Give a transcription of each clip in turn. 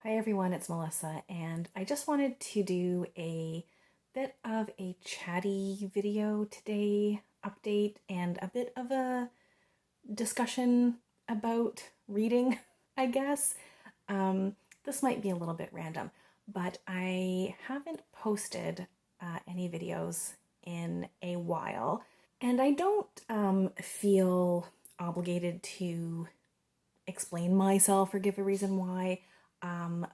Hi everyone, it's Melissa, and I just wanted to do a bit of a chatty video today, update, and a bit of a discussion about reading, I guess. This might be a little bit random, but I haven't posted any videos in a while, and I don't feel obligated to explain myself or give a reason why.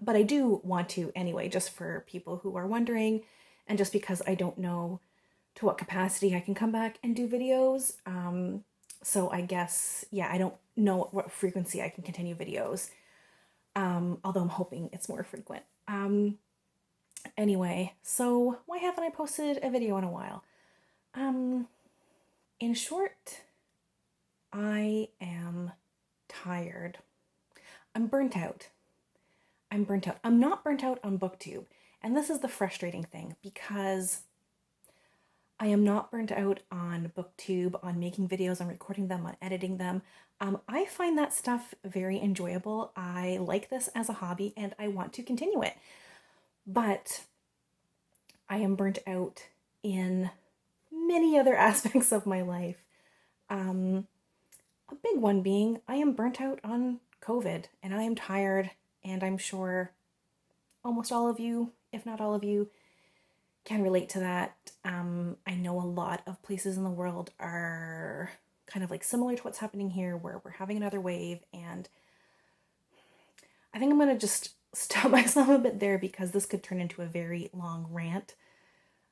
But I do want to anyway, just for people who are wondering, and just because I don't know to what capacity I can come back and do videos. So I guess, yeah, I don't know what frequency I can continue videos, although I'm hoping it's more frequent. Anyway, so why haven't I posted a video in a while? In short, I am tired. I'm burnt out. I'm not burnt out on booktube. And this is the frustrating thing, because I am not burnt out on booktube, on making videos, on recording them, on editing them. I find that stuff very enjoyable. I like this as a hobby and I want to continue it. But I am burnt out in many other aspects of my life. A big one being I am burnt out on COVID and I am tired, and I'm sure almost all of you, if not all of you, can relate to that. I know a lot of places in the world are kind of like similar to what's happening here, where we're having another wave, and I think I'm going to just stop myself a bit there because this could turn into a very long rant.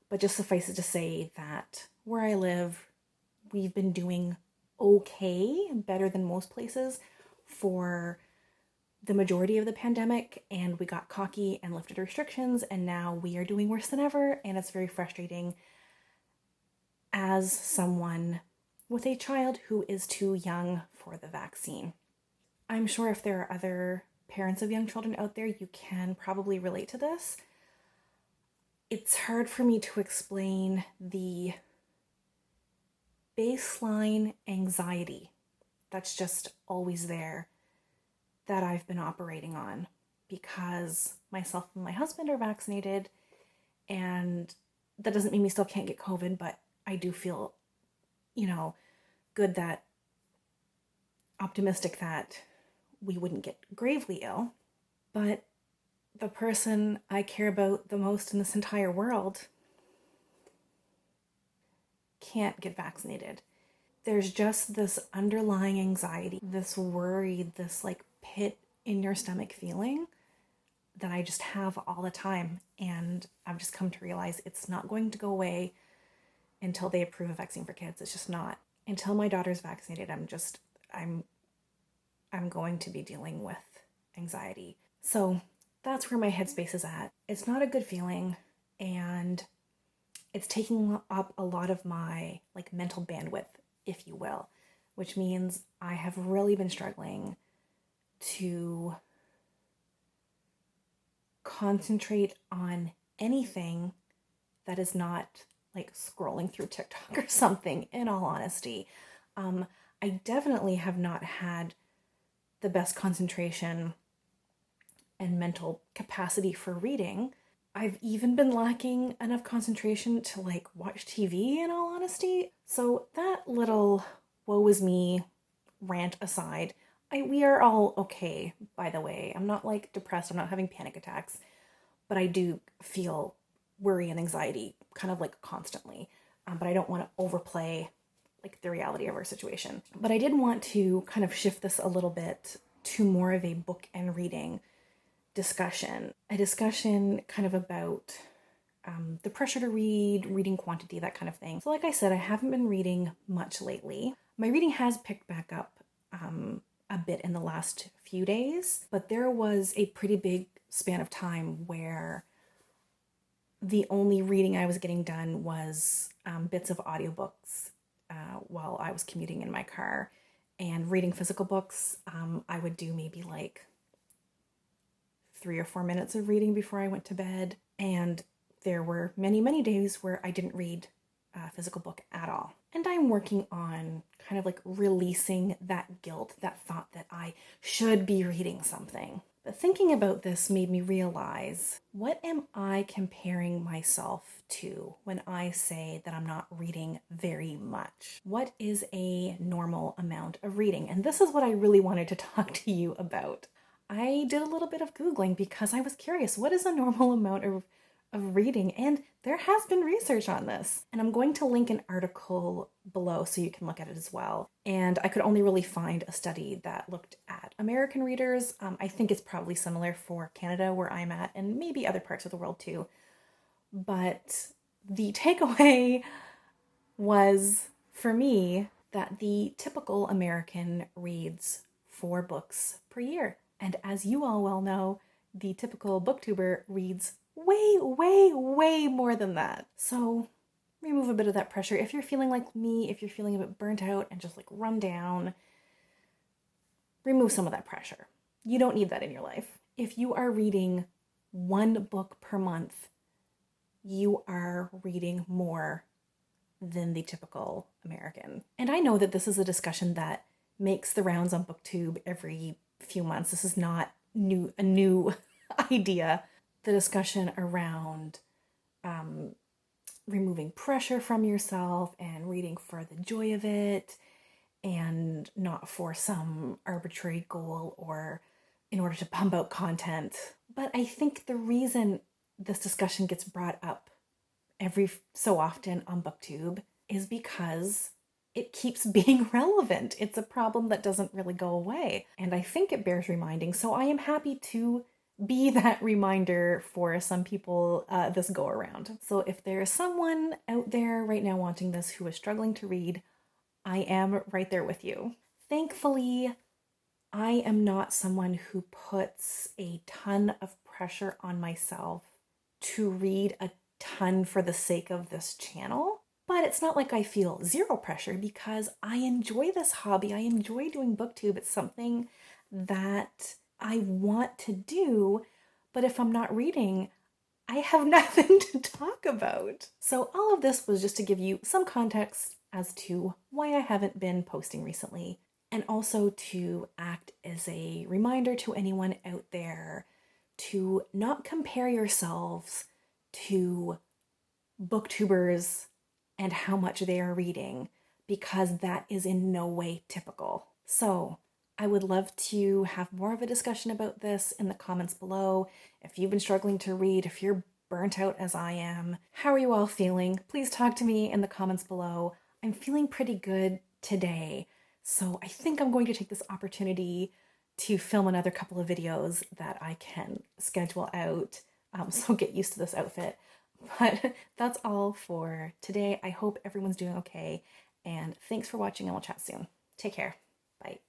But just suffice it to say that where I live, we've been doing okay, better than most places for the majority of the pandemic, and we got cocky and lifted restrictions, and now we are doing worse than ever, and it's very frustrating as someone with a child who is too young for the vaccine. I'm sure if there are other parents of young children out there, you can probably relate to this. It's hard for me to explain the baseline anxiety that's just always there that I've been operating on, because myself and my husband are vaccinated, and that doesn't mean we still can't get COVID, but I do feel, good, that optimistic that we wouldn't get gravely ill. But the person I care about the most in this entire world can't get vaccinated. There's just this underlying anxiety, this worry, this like pit in your stomach feeling that I just have all the time. And I've just come to realize it's not going to go away until they approve a vaccine for kids. It's just not. Until my daughter's vaccinated, I'm going to be dealing with anxiety. So that's where my headspace is at. It's not a good feeling, and it's taking up a lot of my like mental bandwidth, if you will, which means I have really been struggling to concentrate on anything that is not like scrolling through TikTok or something, in all honesty. I definitely have not had the best concentration and mental capacity for reading. I've even been lacking enough concentration to like watch TV, in all honesty. So that little woe is me rant aside, we are all okay, by the way. I'm not like depressed, I'm not having panic attacks, but I do feel worry and anxiety kind of like constantly. But I don't want to overplay like the reality of our situation. But I did want to kind of shift this a little bit to more of a book and reading discussion. A discussion kind of about the pressure to read, reading quantity, that kind of thing. So like I said, I haven't been reading much lately. My reading has picked back up a bit in the last few days, but there was a pretty big span of time where the only reading I was getting done was bits of audiobooks while I was commuting in my car. And reading physical books, I would do maybe like 3 or 4 minutes of reading before I went to bed. And there were many, many days where I didn't read a physical book at all. And I'm working on kind of like releasing that guilt, that thought that I should be reading something. But thinking about this made me realize, what am I comparing myself to when I say that I'm not reading very much? What is a normal amount of reading? And this is what I really wanted to talk to you about. I did a little bit of Googling because I was curious, what is a normal amount of reading? And there has been research on this. And I'm going to link an article below so you can look at it as well. And I could only really find a study that looked at American readers. I think it's probably similar for Canada, where I'm at, and maybe other parts of the world too. But the takeaway was, for me, that the typical American reads 4 books per year. And as you all well know, the typical booktuber reads way, way, way more than that. So remove a bit of that pressure. If you're feeling like me, if you're feeling a bit burnt out and just like run down, remove some of that pressure. You don't need that in your life. If you are reading 1 book per month, you are reading more than the typical American. And I know that this is a discussion that makes the rounds on booktube every few months. This is not a new idea. The discussion around removing pressure from yourself and reading for the joy of it and not for some arbitrary goal or in order to pump out content. But I think the reason this discussion gets brought up every so often on booktube is because it keeps being relevant. It's a problem that doesn't really go away. And I think it bears reminding. So I am happy to be that reminder for some people this go around. So if there is someone out there right now watching this who is struggling to read, I am right there with you. Thankfully, I am not someone who puts a ton of pressure on myself to read a ton for the sake of this channel. But it's not like I feel zero pressure because I enjoy this hobby. I enjoy doing booktube. It's something that I want to do, but if I'm not reading, I have nothing to talk about. So all of this was just to give you some context as to why I haven't been posting recently, and also to act as a reminder to anyone out there to not compare yourselves to booktubers and how much they are reading, because that is in no way typical. So I would love to have more of a discussion about this in the comments below. If you've been struggling to read, if you're burnt out as I am, how are you all feeling? Please talk to me in the comments below. I'm feeling pretty good today, so I think I'm going to take this opportunity to film another couple of videos that I can schedule out, so get used to this outfit. But that's all for today. I hope everyone's doing okay, and thanks for watching, and we'll chat soon. Take care. Bye.